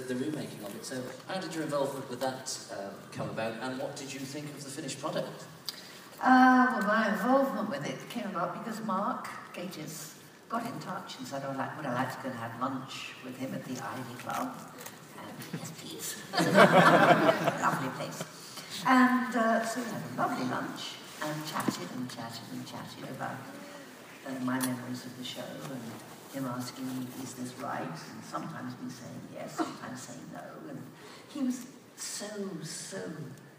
the remaking of it. So how did your involvement with that come about, and what did you think of the finished product? Well, my involvement with it came about because Mark Gatiss got in touch and said, would I like to go and have lunch with him at the Ivy Club? And yes, please. Lovely place. And so we had a lovely lunch and chatted and chatted and chatted about my memories of the show, and him asking me, is this right? And sometimes me saying yes, sometimes saying no. And he was so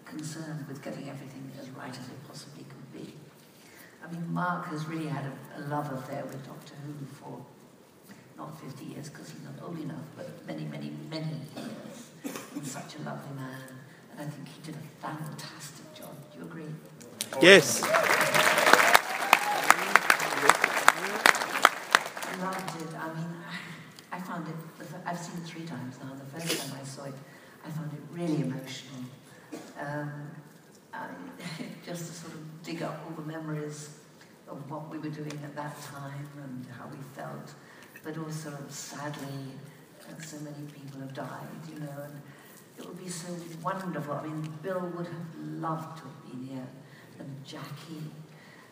concerned with getting everything as right as it possibly could be. I mean, Mark has really had a love affair with Doctor Who for not 50 years, because he's not old enough, but many, many, many years. He's such a lovely man, and I think he did a fantastic job. Do you agree? Yes. I loved it. I mean, I found it, I've seen it 3 times now. The first time I saw it, I found it really emotional. Just to sort of dig up all the memories of what we were doing at that time and how we felt, but also sadly, so many people have died, you know, and it would be so wonderful. I mean, Bill would have loved to have been here, and Jackie,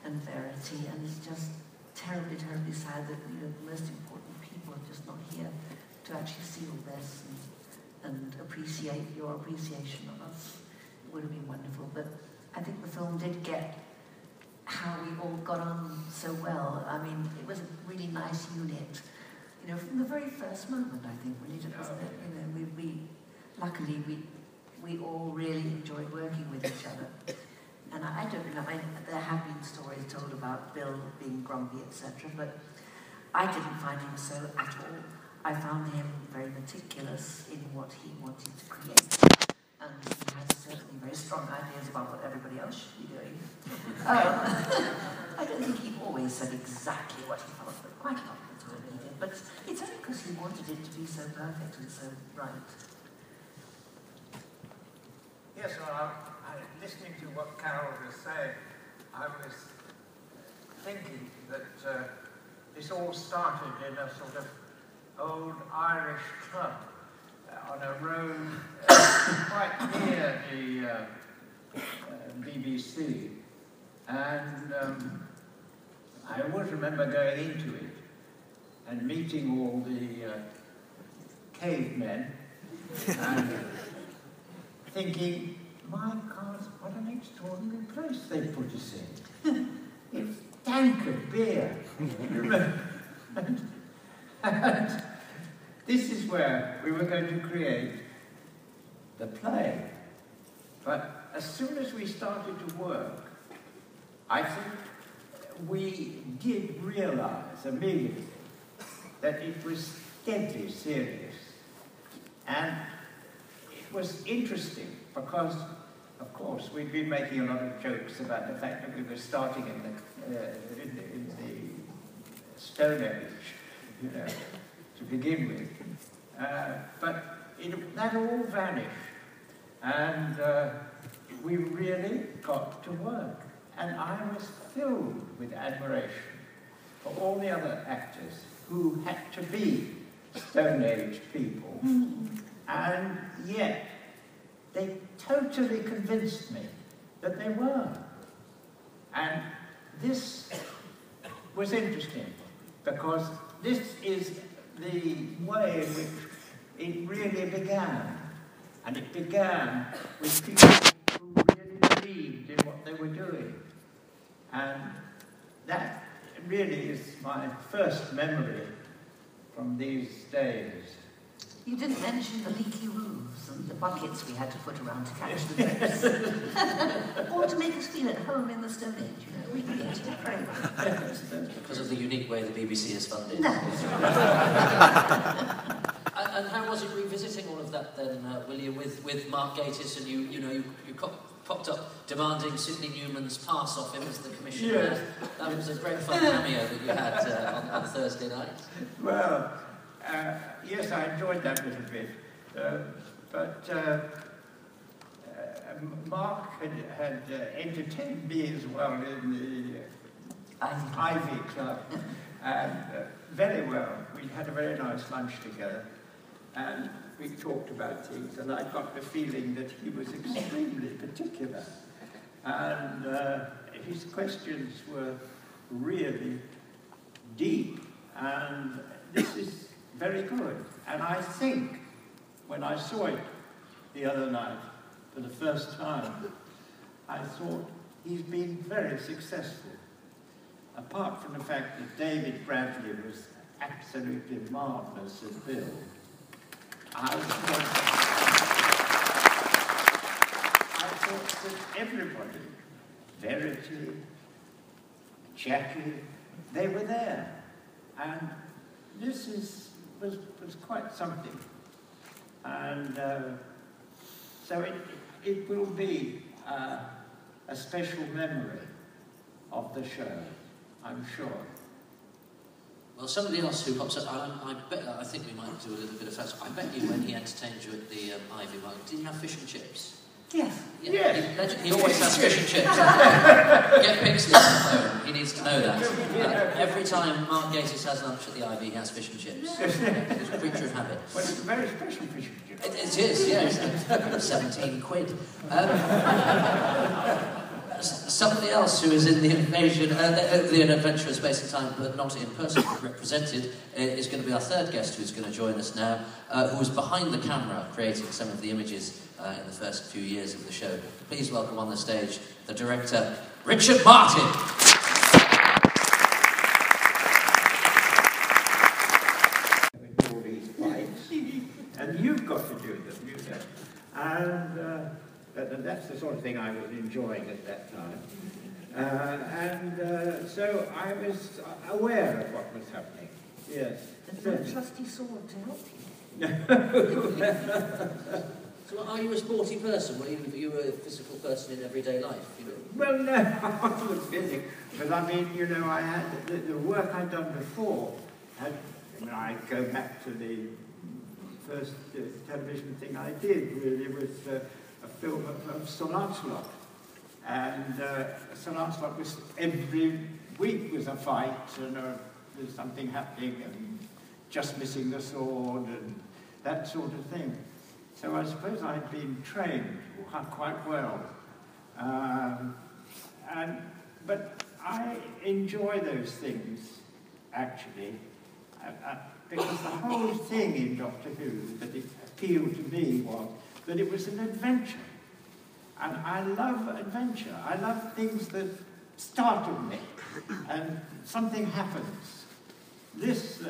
and Verity, and it's just terribly, terribly sad that, you know, the most important people are just not here to actually see all this and appreciate your appreciation of us. It would have been wonderful, but I think the film did get how we all got on so well. I mean, it was a really nice unit, you know, from the very first moment, I think, really, wasn't it? You know, luckily, we all really enjoyed working with each other. And I don't know, there have been stories told about Bill being grumpy, etc., but I didn't find him so at all. I found him very meticulous in what he wanted to create. And he had certainly very strong ideas about what everybody else should be doing. I don't think he always said exactly what he felt, but quite a lot of the time he did. But it's only because he wanted it to be so perfect and so right. Yes, well, listening to what Carole was saying, I was thinking that this all started in a sort of old Irish club on a road quite near the BBC, and I always remember going into it and meeting all the cavemen and thinking, my God, what an extraordinary place they put us in. It's dank of beer. And this is where we were going to create the play. But as soon as we started to work, I think we did realize immediately that it was deadly serious. And it was interesting because, of course, we'd been making a lot of jokes about the fact that we were starting in the Stone Age, you know, to begin with. But that all vanished, and we really got to work. And I was filled with admiration for all the other actors who had to be Stone Age people, and yet they totally convinced me that they were. And this was interesting, because this is the way in which it really began. And it began with people who really believed in what they were doing. And that really is my first memory from these days. You didn't mention the leaky roofs and the buckets we had to put around to catch the drips. Or to make us feel at home in the Stone Age, you know. We created it very well. Because of the unique way the BBC is funded. No. And how was it revisiting all of that then, William, with Mark Gatiss, and you popped up demanding Sidney Newman's pass off him as the commissioner? Yes. That was a great fun cameo that you had on Thursday night. Well, yes, I enjoyed that little bit. But Mark had entertained me as well in the Ivy Club. And very well. We had a very nice lunch together. And we talked about things, and I got the feeling that he was extremely particular. And his questions were really deep, and this is very good. And I think, when I saw it the other night for the first time, I thought he's been very successful. Apart from the fact that David Bradley was absolutely marvellous as Bill, I thought that everybody, Verity, Jackie, they were there. And this was quite something. And so it will be a special memory of the show, I'm sure. Well, somebody else who pops up, I think we might do a little bit of fast. I bet you when he entertained you at the Ivy Mug, did he have fish and chips? Yes. Yeah. Yes. He always has fish and chips. Get Pixley on the phone. He needs to know that. Every time Mark Gatiss has lunch at the Ivy, he has fish and chips. He's a creature of habit. Well, it's a very special fish and chips. It is, yes. 17 quid. Somebody else who is in the invasion, the adventure of space and time, but not in person, but represented, is going to be our third guest who's going to join us now, who was behind the camera creating some of the images in the first few years of the show. Please welcome on the stage the director, Richard Martin. With all these fights, and you've got to do them, you know. And that's the sort of thing I was enjoying at that time. So I was aware of what was happening. Yes. There's no trusty sword to help you. So are you a sporty person? Were you a physical person in everyday life? You know? Well, no, I was busy. But I mean, you know, I had the work I'd done before. I go back to the first television thing I did, really, was a film of Sir Lancelot. And Sir Lancelot was, every week was a fight, and there's something happening, and just missing the sword, and that sort of thing. So I suppose I'd been trained quite well. But I enjoy those things, actually, because the whole thing in Doctor Who that it appealed to me was that it was an adventure. And I love adventure. I love things that startle me, and something happens. This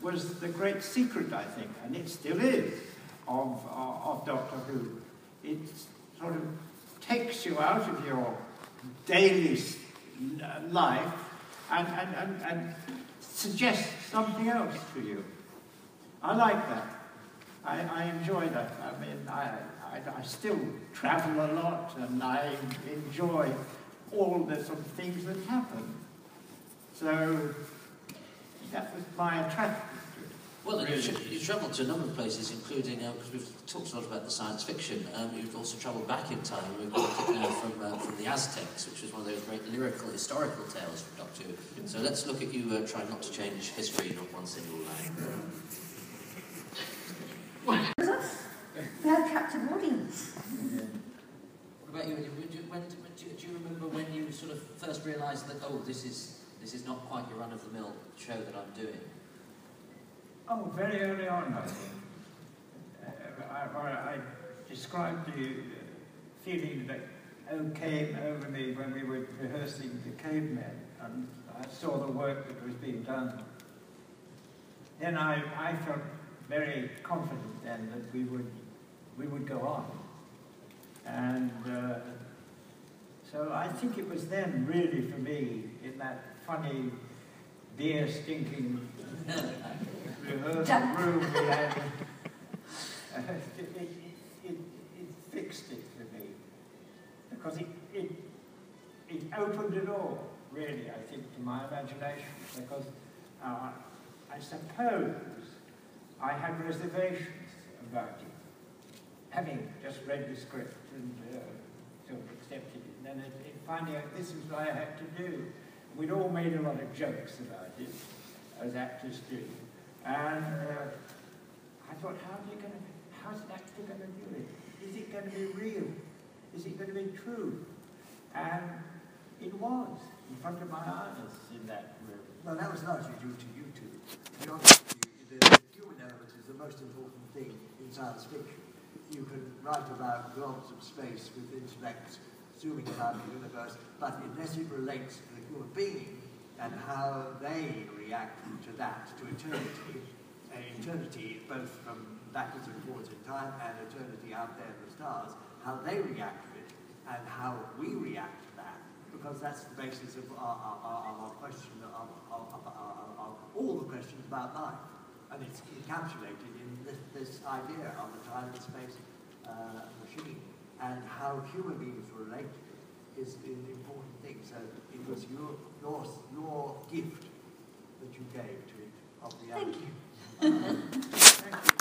was the great secret, I think, and it still is, of Doctor Who. It sort of takes you out of your daily life and suggests something else to you. I like that. I enjoy that. I mean, I still travel a lot, and I enjoy all the sort of things that happen. So that was my attraction to it. Well, really. you travelled to a number of places, including, because we've talked a lot about the science fiction, you've also travelled back in time. We've got it now from the Aztecs, which was one of those great lyrical, historical tales from Doctor Who. So let's look at you trying not to change history, not one single line. We had a captive audience. Yeah. What about you? Do you remember when you sort of first realised that, oh, this is not quite your run-of-the-mill show that I'm doing? Oh, very early on, I think. I described the feeling that came over me when we were rehearsing The Cavemen, and I saw the work that was being done. Then I felt very confident then that we would go on. And so I think it was then, really, for me, in that funny, beer-stinking rehearsal room we had, it fixed it for me. Because it opened it all, really, I think, to my imagination. Because I suppose I had reservations about it, having just read the script and sort of accepted it. And then finding out this is what I had to do. We'd all made a lot of jokes about it, as actors do. And I thought, how's it actually going to do it? Is it going to be real? Is it going to be true? And it was, in front of my eyes in that room. Well, that was largely due to you two. To be honest with you, the human element is the most important thing in science fiction. You can write about globs of space with intellect zooming about the universe, but unless it relates to the human being and how they react to that, to eternity, eternity both from backwards and forwards in time and eternity out there in the stars, how they react to it and how we react to that, because that's the basis of our question, of all the questions about life. And it's encapsulated in this idea of the time and space machine, and how human beings relate to it is an important thing. So it was your gift that you gave to it of reality. Thank you. Thank you.